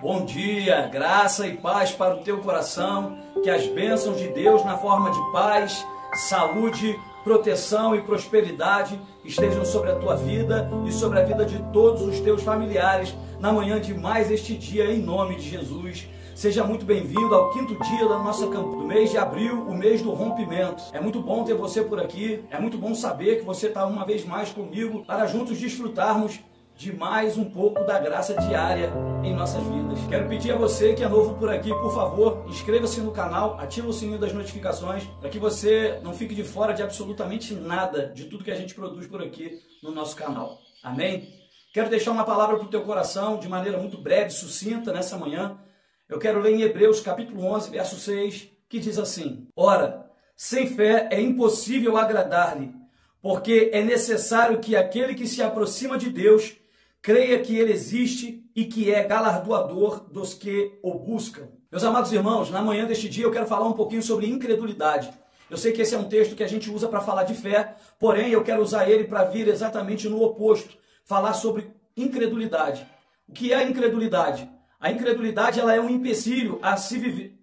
Bom dia, graça e paz para o teu coração, que as bênçãos de Deus na forma de paz, saúde, proteção e prosperidade estejam sobre a tua vida e sobre a vida de todos os teus familiares na manhã de mais este dia, em nome de Jesus. Seja muito bem-vindo ao quinto dia da nossa campanha do mês de abril, o mês do rompimento. É muito bom ter você por aqui, é muito bom saber que você está uma vez mais comigo para juntos desfrutarmos de mais um pouco da graça diária em nossas vidas. Quero pedir a você que é novo por aqui, por favor, inscreva-se no canal, ativa o sininho das notificações, para que você não fique de fora de absolutamente nada de tudo que a gente produz por aqui no nosso canal. Amém? Quero deixar uma palavra para o teu coração, de maneira muito breve, sucinta, nessa manhã. Eu quero ler em Hebreus capítulo 11, verso 6, que diz assim: Ora, sem fé é impossível agradar-lhe, porque é necessário que aquele que se aproxima de Deus creia que ele existe e que é galardoador dos que o buscam. Meus amados irmãos, na manhã deste dia eu quero falar um pouquinho sobre incredulidade. Eu sei que esse é um texto que a gente usa para falar de fé, porém eu quero usar ele para vir exatamente no oposto, falar sobre incredulidade. O que é a incredulidade? A incredulidade ela é um empecilho a se viver.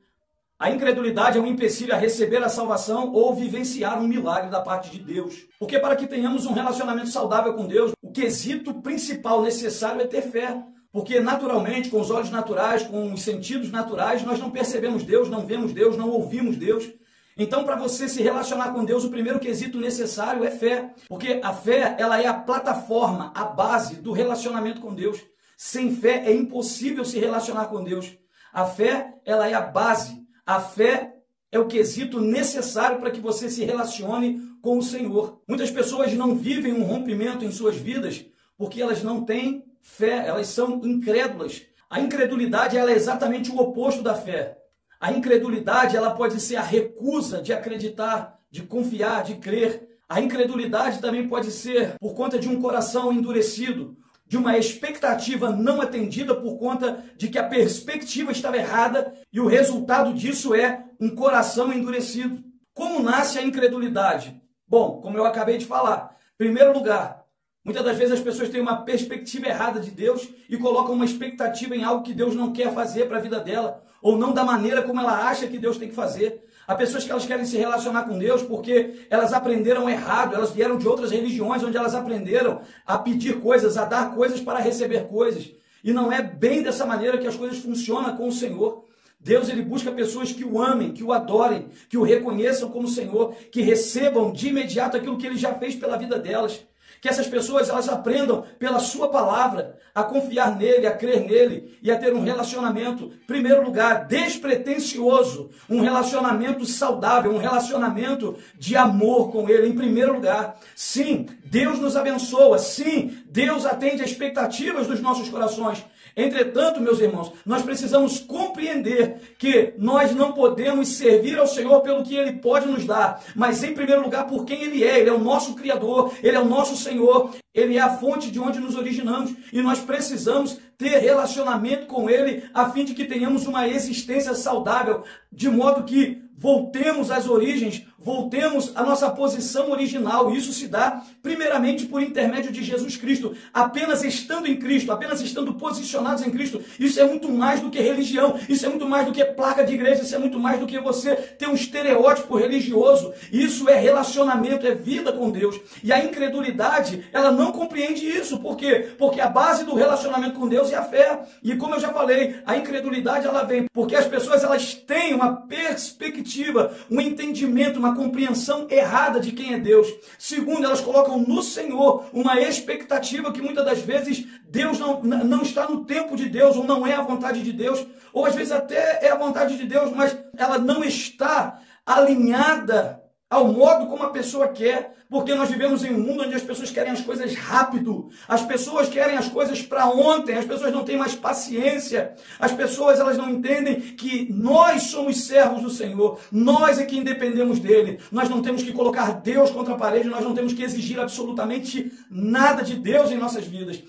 A incredulidade é um empecilho a receber a salvação ou vivenciar um milagre da parte de Deus. Porque para que tenhamos um relacionamento saudável com Deus, o quesito principal necessário é ter fé. Porque naturalmente, com os olhos naturais, com os sentidos naturais, nós não percebemos Deus, não vemos Deus, não ouvimos Deus. Então, para você se relacionar com Deus, o primeiro quesito necessário é fé. Porque a fé ela é a plataforma, a base do relacionamento com Deus. Sem fé é impossível se relacionar com Deus. A fé ela é a base. A fé é o quesito necessário para que você se relacione com o Senhor. Muitas pessoas não vivem um rompimento em suas vidas porque elas não têm fé, elas são incrédulas. A incredulidade ela é exatamente o oposto da fé. A incredulidade ela pode ser a recusa de acreditar, de confiar, de crer. A incredulidade também pode ser por conta de um coração endurecido, de uma expectativa não atendida por conta de que a perspectiva estava errada e o resultado disso é um coração endurecido. Como nasce a incredulidade? Bom, como eu acabei de falar, em primeiro lugar, muitas das vezes as pessoas têm uma perspectiva errada de Deus e colocam uma expectativa em algo que Deus não quer fazer para a vida dela, ou não da maneira como ela acha que Deus tem que fazer. Há pessoas que elas querem se relacionar com Deus porque elas aprenderam errado, elas vieram de outras religiões onde elas aprenderam a pedir coisas, a dar coisas para receber coisas. E não é bem dessa maneira que as coisas funcionam com o Senhor. Deus ele busca pessoas que o amem, que o adorem, que o reconheçam como Senhor, que recebam de imediato aquilo que ele já fez pela vida delas. Que essas pessoas elas aprendam pela sua palavra a confiar nele, a crer nele e a ter um relacionamento, em primeiro lugar, despretensioso, um relacionamento saudável, um relacionamento de amor com ele, em primeiro lugar. Sim, Deus nos abençoa, sim, Deus atende às expectativas dos nossos corações. Entretanto, meus irmãos, nós precisamos compreender que nós não podemos servir ao Senhor pelo que Ele pode nos dar, mas em primeiro lugar por quem Ele é. Ele é o nosso Criador, Ele é o nosso Senhor, Ele é a fonte de onde nos originamos e nós precisamos ter relacionamento com Ele a fim de que tenhamos uma existência saudável, de modo que voltemos às origens, voltemos à nossa posição original. Isso se dá primeiramente por intermédio de Jesus Cristo. Apenas estando em Cristo, apenas estando posicionados em Cristo, isso é muito mais do que religião, isso é muito mais do que placa de igreja, isso é muito mais do que você ter um estereótipo religioso. Isso é relacionamento, é vida com Deus. E a incredulidade, ela não compreende isso. Por quê? Porque a base do relacionamento com Deus é a fé. E como eu já falei, a incredulidade ela vem porque as pessoas elas têm uma perspectiva, um entendimento, uma compreensão errada de quem é Deus. Segundo, elas colocam no Senhor uma expectativa que muitas das vezes Deus não está no tempo de Deus, ou não é a vontade de Deus, ou às vezes até é a vontade de Deus, mas ela não está alinhada ao modo como a pessoa quer, porque nós vivemos em um mundo onde as pessoas querem as coisas rápido, as pessoas querem as coisas para ontem, as pessoas não têm mais paciência, as pessoas elas não entendem que nós somos servos do Senhor, nós é que independemos dele, nós não temos que colocar Deus contra a parede, nós não temos que exigir absolutamente nada de Deus em nossas vidas.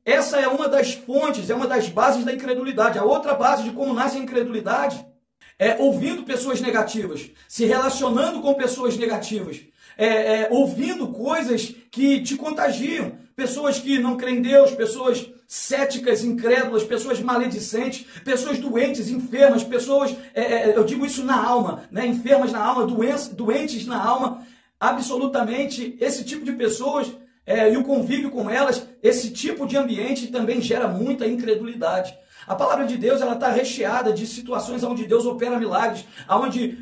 Essa é uma das fontes, é uma das bases da incredulidade. A outra base de como nasce a incredulidade ouvindo pessoas negativas, se relacionando com pessoas negativas, ouvindo coisas que te contagiam, pessoas que não creem em Deus, pessoas céticas, incrédulas, pessoas maledicentes, pessoas doentes, enfermas, pessoas, eu digo isso na alma, né? Enfermas na alma, doentes na alma, absolutamente esse tipo de pessoas e o convívio com elas, esse tipo de ambiente também gera muita incredulidade. A palavra de Deus ela está recheada de situações onde Deus opera milagres, onde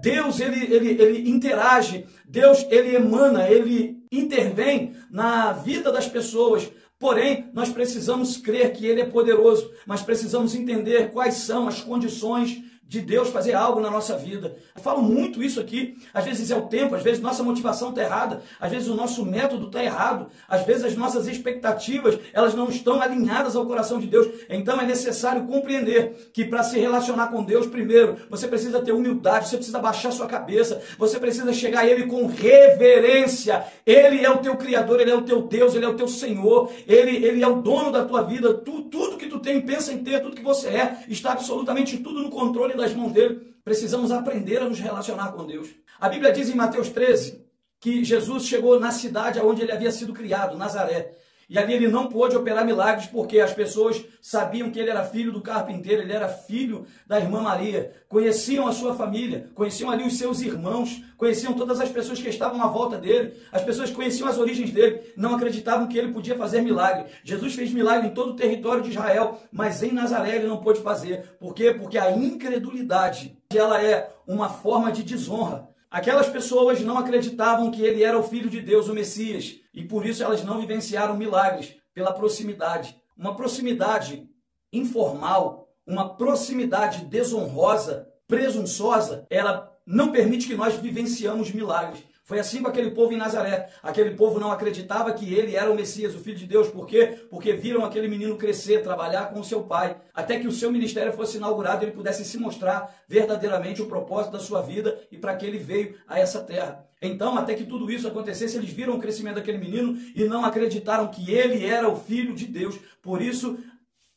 Deus ele interage, Deus ele emana, ele intervém na vida das pessoas. Porém, nós precisamos crer que Ele é poderoso, mas precisamos entender quais são as condições de Deus fazer algo na nossa vida. Eu falo muito isso aqui, às vezes é o tempo, às vezes nossa motivação está errada, às vezes o nosso método está errado, às vezes as nossas expectativas, elas não estão alinhadas ao coração de Deus. Então é necessário compreender que para se relacionar com Deus, primeiro, você precisa ter humildade, você precisa baixar sua cabeça, você precisa chegar a Ele com reverência. Ele é o teu Criador, Ele é o teu Deus, Ele é o teu Senhor, Ele é o dono da tua vida, tudo que tu tem, pensa em ter, tudo que você está absolutamente tudo no controle das mãos dele. Precisamos aprender a nos relacionar com Deus. A Bíblia diz em Mateus 13 que Jesus chegou na cidade onde ele havia sido criado, Nazaré. E ali ele não pôde operar milagres porque as pessoas sabiam que ele era filho do carpinteiro, ele era filho da irmã Maria, conheciam a sua família, conheciam ali os seus irmãos, conheciam todas as pessoas que estavam à volta dele, as pessoas conheciam as origens dele, não acreditavam que ele podia fazer milagre. Jesus fez milagre em todo o território de Israel, mas em Nazaré ele não pôde fazer. Por quê? Porque a incredulidade, ela é uma forma de desonra. Aquelas pessoas não acreditavam que ele era o Filho de Deus, o Messias, e por isso elas não vivenciaram milagres pela proximidade. Uma proximidade informal, uma proximidade desonrosa, presunçosa, ela não permite que nós vivenciamos milagres. Foi assim com aquele povo em Nazaré. Aquele povo não acreditava que ele era o Messias, o Filho de Deus. Por quê? Porque viram aquele menino crescer, trabalhar com o seu pai, até que o seu ministério fosse inaugurado e ele pudesse se mostrar verdadeiramente o propósito da sua vida e para que ele veio a essa terra. Então, até que tudo isso acontecesse, eles viram o crescimento daquele menino e não acreditaram que ele era o Filho de Deus. Por isso,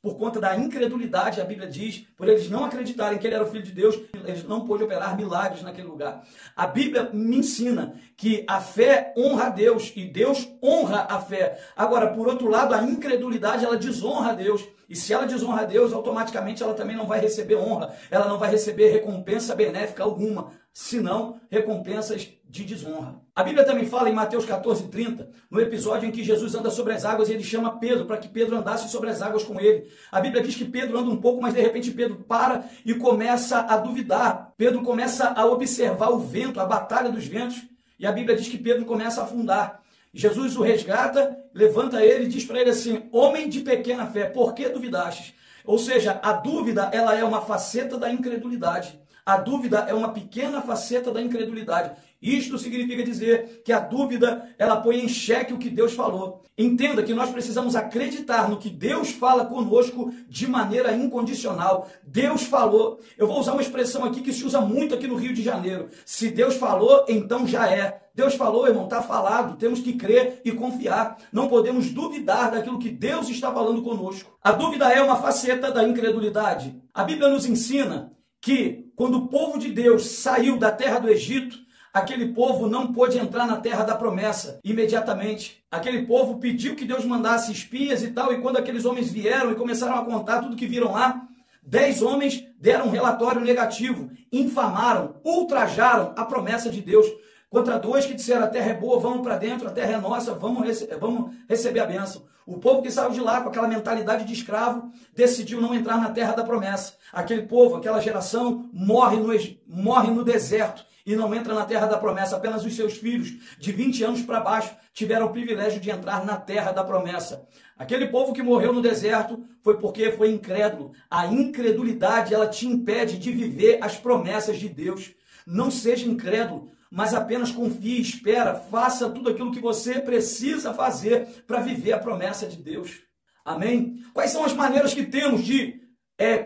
por conta da incredulidade, a Bíblia diz, por eles não acreditarem que ele era o Filho de Deus, eles não pôde operar milagres naquele lugar. A Bíblia me ensina que a fé honra a Deus e Deus honra a fé. Agora, por outro lado, a incredulidade, ela desonra a Deus. E se ela desonra a Deus, automaticamente ela também não vai receber honra, ela não vai receber recompensa benéfica alguma, senão recompensas de desonra. A Bíblia também fala em Mateus 14:30, no episódio em que Jesus anda sobre as águas e ele chama Pedro para que Pedro andasse sobre as águas com ele. A Bíblia diz que Pedro anda um pouco, mas de repente Pedro para e começa a duvidar. Pedro começa a observar o vento, a batalha dos ventos, e a Bíblia diz que Pedro começa a afundar. Jesus o resgata, levanta ele e diz para ele assim: homem de pequena fé, por que duvidastes? Ou seja, a dúvida ela é uma faceta da incredulidade. A dúvida é uma pequena faceta da incredulidade. Isto significa dizer que a dúvida, ela põe em xeque o que Deus falou. Entenda que nós precisamos acreditar no que Deus fala conosco de maneira incondicional. Deus falou. Eu vou usar uma expressão aqui que se usa muito aqui no Rio de Janeiro. Se Deus falou, então já é. Deus falou, irmão, está falado. Temos que crer e confiar. Não podemos duvidar daquilo que Deus está falando conosco. A dúvida é uma faceta da incredulidade. A Bíblia nos ensina que quando o povo de Deus saiu da terra do Egito, aquele povo não pôde entrar na terra da promessa imediatamente. Aquele povo pediu que Deus mandasse espias e tal, e quando aqueles homens vieram e começaram a contar tudo que viram lá, 10 homens deram um relatório negativo, infamaram, ultrajaram a promessa de Deus. Contra 2 que disseram: a terra é boa, vamos para dentro, a terra é nossa, vamos receber a bênção. O povo que saiu de lá com aquela mentalidade de escravo decidiu não entrar na terra da promessa. Aquele povo, aquela geração morre no deserto e não entra na terra da promessa. Apenas os seus filhos de 20 anos para baixo tiveram o privilégio de entrar na terra da promessa. Aquele povo que morreu no deserto foi porque foi incrédulo. A incredulidade, ela te impede de viver as promessas de Deus. Não seja incrédulo, mas apenas confie, espera, faça tudo aquilo que você precisa fazer para viver a promessa de Deus. Amém? Quais são as maneiras que temos de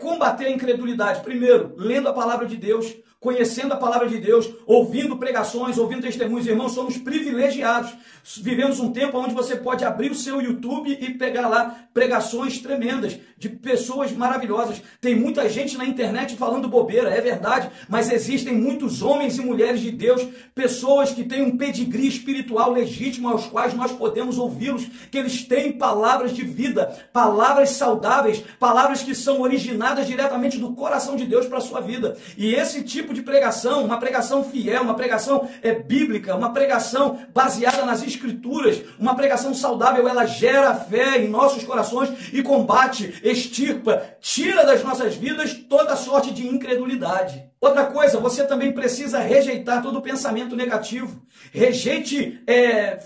combater a incredulidade? Primeiro, lendo a palavra de Deus, conhecendo a palavra de Deus, ouvindo pregações, ouvindo testemunhos. Irmãos, somos privilegiados. Vivemos um tempo onde você pode abrir o seu YouTube e pegar lá pregações tremendas de pessoas maravilhosas. Tem muita gente na internet falando bobeira, é verdade, mas existem muitos homens e mulheres de Deus, pessoas que têm um pedigree espiritual legítimo aos quais nós podemos ouvi-los, que eles têm palavras de vida, palavras saudáveis, palavras que são originadas diretamente do coração de Deus para a sua vida. E esse tipo de pregação, uma pregação fiel, uma pregação bíblica, uma pregação baseada nas Escrituras, uma pregação saudável, ela gera fé em nossos corações e combate, extirpa, tira das nossas vidas toda sorte de incredulidade. Outra coisa, você também precisa rejeitar todo pensamento negativo. Rejeite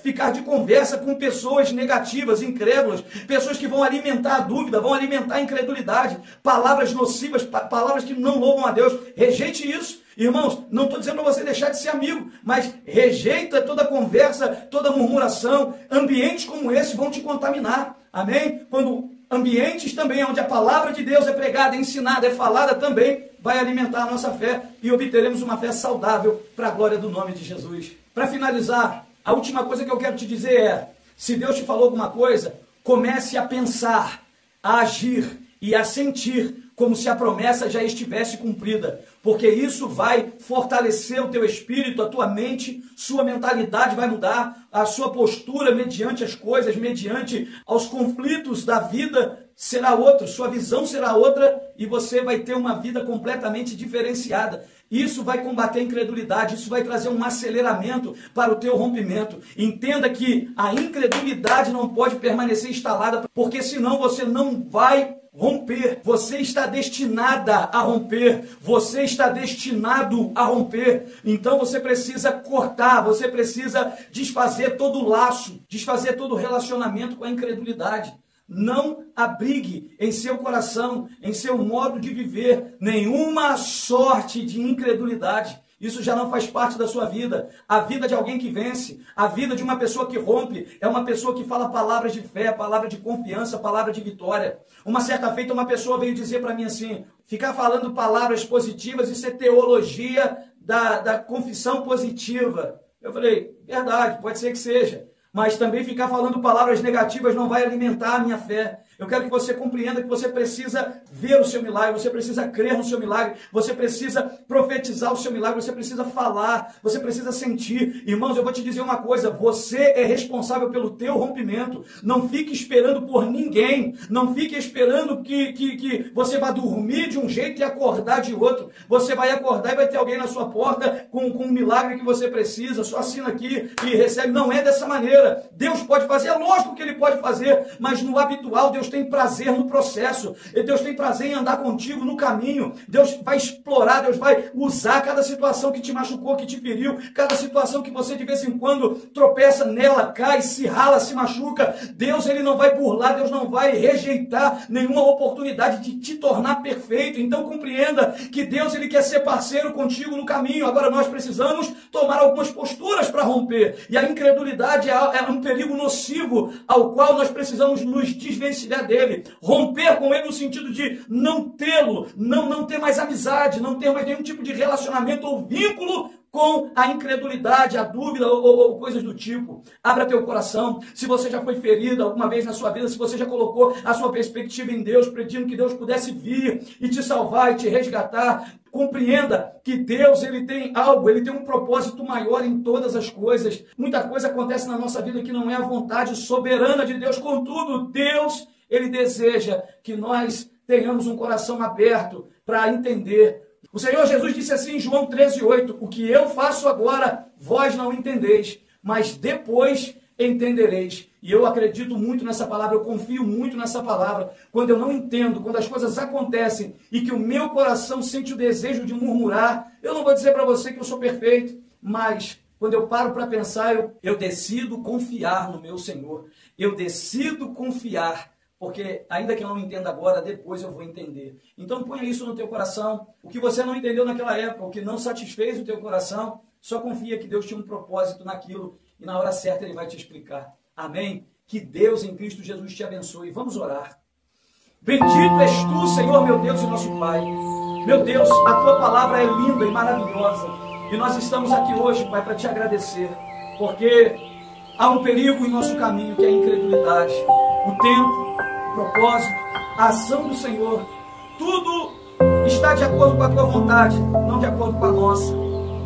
ficar de conversa com pessoas negativas, incrédulas, pessoas que vão alimentar a dúvida, vão alimentar a incredulidade, palavras nocivas, palavras que não louvam a Deus. Rejeite isso. Irmãos, não estou dizendo para você deixar de ser amigo, mas rejeita toda conversa, toda murmuração. Ambientes como esse vão te contaminar. Amém? Quando ambientes também onde a palavra de Deus é pregada, é ensinada, é falada também, vai alimentar a nossa fé e obteremos uma fé saudável para a glória do nome de Jesus. Para finalizar, a última coisa que eu quero te dizer é, se Deus te falou alguma coisa, comece a pensar, a agir e a sentir como se a promessa já estivesse cumprida, porque isso vai fortalecer o teu espírito, a tua mente, sua mentalidade vai mudar, a sua postura mediante as coisas, mediante aos conflitos da vida será outra, sua visão será outra e você vai ter uma vida completamente diferenciada. Isso vai combater a incredulidade, isso vai trazer um aceleramento para o teu rompimento. Entenda que a incredulidade não pode permanecer instalada, porque senão você não vai romper. Você está destinada a romper. Você está destinado a romper. Então você precisa cortar, você precisa desfazer todo o laço, desfazer todo o relacionamento com a incredulidade. Não abrigue em seu coração, em seu modo de viver, nenhuma sorte de incredulidade. Isso já não faz parte da sua vida. A vida de alguém que vence, a vida de uma pessoa que rompe, é uma pessoa que fala palavras de fé, palavra de confiança, palavra de vitória. Uma certa feita, uma pessoa veio dizer para mim assim, ficar falando palavras positivas, isso é teologia da confissão positiva. Eu falei, verdade, pode ser que seja. Mas também ficar falando palavras negativas não vai alimentar a minha fé. Eu quero que você compreenda que você precisa ver o seu milagre, você precisa crer no seu milagre, você precisa profetizar o seu milagre, você precisa falar, você precisa sentir. Irmãos, eu vou te dizer uma coisa, você é responsável pelo teu rompimento. Não fique esperando por ninguém, não fique esperando que você vá dormir de um jeito e acordar de outro. Você vai acordar e vai ter alguém na sua porta com um milagre que você precisa, só assina aqui e recebe. Não é dessa maneira. Deus pode fazer, é lógico que Ele pode fazer, mas no habitual Deus tem prazer no processo, Deus tem prazer em andar contigo no caminho, Deus vai explorar, Deus vai usar cada situação que te machucou, que te feriu, cada situação que você de vez em quando tropeça nela, cai, se rala, se machuca. Deus, Ele não vai burlar, Deus não vai rejeitar nenhuma oportunidade de te tornar perfeito. Então compreenda que Deus, Ele quer ser parceiro contigo no caminho. Agora nós precisamos tomar algumas posturas para romper, e a incredulidade é um perigo nocivo ao qual nós precisamos nos desvencilhar dele, romper com ele no sentido de não tê-lo, não ter mais amizade, não ter mais nenhum tipo de relacionamento ou vínculo com a incredulidade, a dúvida ou coisas do tipo. Abra teu coração. Se você já foi ferido alguma vez na sua vida, se você já colocou a sua perspectiva em Deus, pedindo que Deus pudesse vir e te salvar e te resgatar, compreenda que Deus, Ele tem algo, Ele tem um propósito maior em todas as coisas. Muita coisa acontece na nossa vida que não é a vontade soberana de Deus. Contudo, Deus, Ele deseja que nós tenhamos um coração aberto para entender. O Senhor Jesus disse assim em João 13:8, o que eu faço agora, vós não entendeis, mas depois entendereis. E eu acredito muito nessa palavra, eu confio muito nessa palavra. Quando eu não entendo, quando as coisas acontecem e que o meu coração sente o desejo de murmurar, eu não vou dizer para você que eu sou perfeito, mas quando eu paro para pensar, eu decido confiar no meu Senhor. Eu decido confiar, porque ainda que eu não entenda agora, depois eu vou entender. Então ponha isso no teu coração. O que você não entendeu naquela época, o que não satisfez o teu coração, só confia que Deus tinha um propósito naquilo e na hora certa Ele vai te explicar. Amém? Que Deus em Cristo Jesus te abençoe. Vamos orar. Bendito és tu, Senhor meu Deus e nosso Pai. Meu Deus, a tua palavra é linda e maravilhosa. E nós estamos aqui hoje, Pai, para te agradecer. Porque há um perigo em nosso caminho, que é a incredulidade. O tempo, o propósito, a ação do Senhor, tudo está de acordo com a tua vontade, não de acordo com a nossa.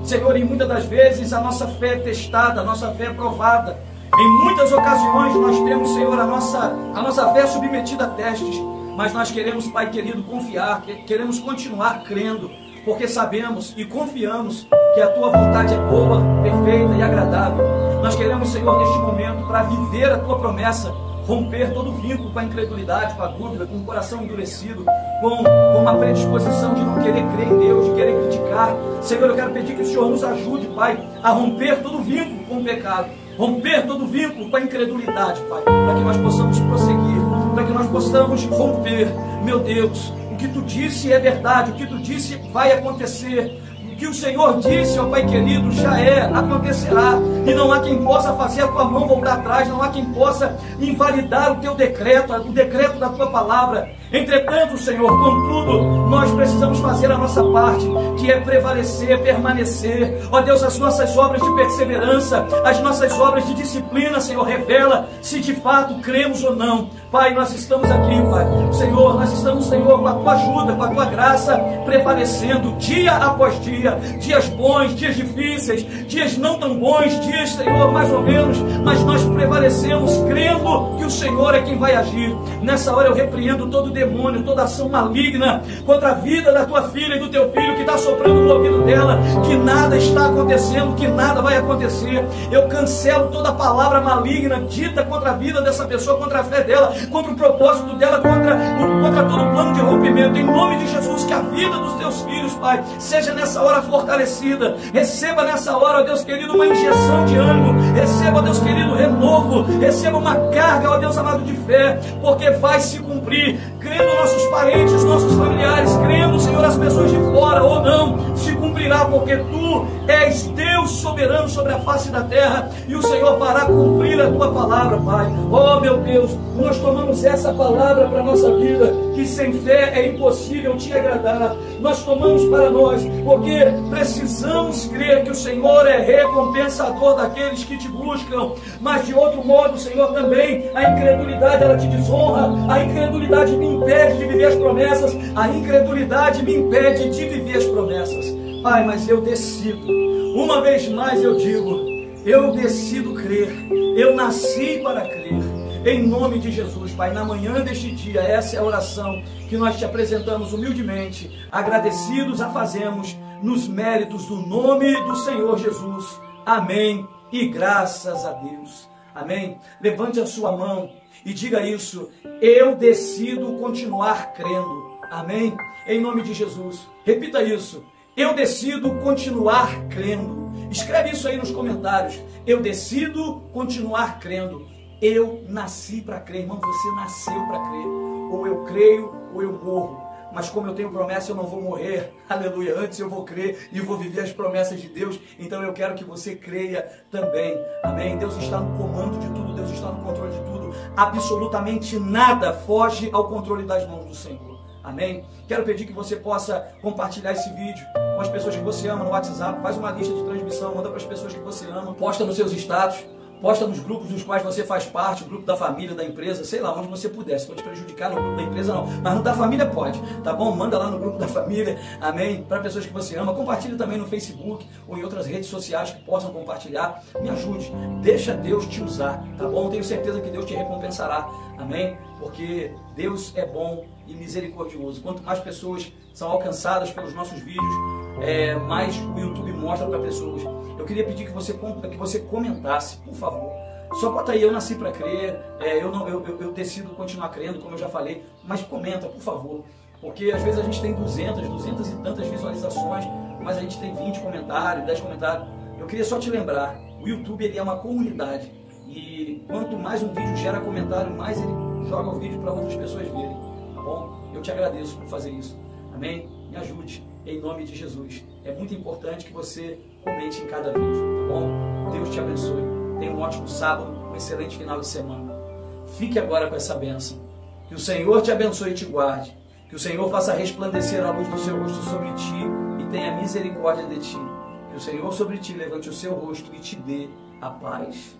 Senhor, e muitas das vezes a nossa fé é testada, a nossa fé é provada. Em muitas ocasiões nós temos, Senhor, a nossa fé submetida a testes. Mas nós queremos, Pai querido, confiar, queremos continuar crendo, porque sabemos e confiamos que a tua vontade é boa, perfeita e agradável. Nós queremos, Senhor, neste momento, para viver a tua promessa, romper todo vínculo com a incredulidade, com a dúvida, com o coração endurecido, com a predisposição de não querer crer em Deus, de querer criticar. Senhor, eu quero pedir que o Senhor nos ajude, Pai, a romper todo vínculo com o pecado, romper todo vínculo com a incredulidade, Pai, para que nós possamos prosseguir, para que nós possamos romper. Meu Deus, o que tu disse é verdade, o que tu disse vai acontecer. O que o Senhor disse, ó Pai querido, já acontecerá. E não há quem possa fazer a tua mão voltar atrás, não há quem possa invalidar o teu decreto, o decreto da tua palavra. Entretanto, Senhor, contudo, nós precisamos fazer a nossa parte, que é prevalecer, permanecer. Ó Deus, as nossas obras de perseverança, as nossas obras de disciplina, Senhor, revela se de fato cremos ou não. Pai, nós estamos aqui, Pai. Senhor, nós estamos, Senhor, com a tua ajuda, com a tua graça, prevalecendo dia após dia. Dias bons, dias difíceis, dias não tão bons, dias, Senhor, mais ou menos. Mas nós prevalecemos crendo que o Senhor é quem vai agir. Nessa hora eu repreendo todo demônio, toda ação maligna contra a vida da tua filha e do teu filho que está soprando no ouvido dela, que nada está acontecendo, que nada vai acontecer. Eu cancelo toda palavra maligna dita contra a vida dessa pessoa, contra a fé dela, contra o propósito dela, contra todo o plano de rompimento. Em nome de Jesus, que a vida dos teus filhos, Pai, seja nessa hora fortalecida. Receba nessa hora, ó Deus querido, uma injeção de ânimo. Receba, ó Deus querido, renovo. Receba uma carga, ó Deus amado, de fé, porque vai se cumprir. Crendo nossos parentes, nossos familiares, crendo, Senhor, as pessoas de fora ou não, se cumprirá, porque tu és Deus soberano sobre a face da terra, e o Senhor fará cumprir a tua palavra, Pai. Oh meu Deus, nós tomamos essa palavra para a nossa vida, que sem fé é impossível te agradar. Nós tomamos para nós, porque precisamos crer que o Senhor é recompensador daqueles que te buscam. Mas de outro modo, Senhor, também a incredulidade, ela te desonra. A incredulidade me impede de viver as promessas. A incredulidade me impede de viver as promessas. Pai, mas eu decido, uma vez mais eu digo, eu decido crer. Eu nasci para crer. Em nome de Jesus, Pai, na manhã deste dia, essa é a oração que nós te apresentamos humildemente, agradecidos a fazemos nos méritos do nome do Senhor Jesus. Amém e graças a Deus. Amém. Levante a sua mão e diga isso: eu decido continuar crendo. Amém. Em nome de Jesus. Repita isso: eu decido continuar crendo. Escreve isso aí nos comentários: eu decido continuar crendo. Eu nasci para crer. Irmão, você nasceu para crer. Ou eu creio ou eu morro. Mas como eu tenho promessa, eu não vou morrer. Aleluia. Antes eu vou crer e vou viver as promessas de Deus. Então eu quero que você creia também. Amém. Deus está no comando de tudo. Deus está no controle de tudo. Absolutamente nada foge ao controle das mãos do Senhor. Amém. Quero pedir que você possa compartilhar esse vídeo com as pessoas que você ama no WhatsApp. Faz uma lista de transmissão. Manda para as pessoas que você ama. Posta nos seus status. Posta nos grupos dos quais você faz parte, o grupo da família, da empresa, sei lá, onde você puder. Se for te prejudicar, no grupo da empresa não, mas no da família pode, tá bom? Manda lá no grupo da família, amém? Para pessoas que você ama. Compartilhe também no Facebook ou em outras redes sociais que possam compartilhar. Me ajude, deixa Deus te usar, tá bom? Tenho certeza que Deus te recompensará, amém? Porque Deus é bom e misericordioso. Quanto mais pessoas são alcançadas pelos nossos vídeos, mais o YouTube mostra para pessoas. Eu queria pedir que você comentasse, por favor. Só bota aí: eu nasci para crer, eu decido continuar crendo, como eu já falei. Mas comenta, por favor. Porque às vezes a gente tem 200 e tantas visualizações, mas a gente tem 20 comentários, 10 comentários. Eu queria só te lembrar, o YouTube ele é uma comunidade. E quanto mais um vídeo gera comentário, mais ele joga o vídeo para outras pessoas verem. Tá bom? Eu te agradeço por fazer isso. Amém? Me ajude, em nome de Jesus. É muito importante que você comente em cada vídeo, tá bom? Deus te abençoe. Tenha um ótimo sábado, um excelente final de semana. Fique agora com essa bênção. Que o Senhor te abençoe e te guarde. Que o Senhor faça resplandecer a luz do seu rosto sobre ti e tenha misericórdia de ti. Que o Senhor sobre ti levante o seu rosto e te dê a paz.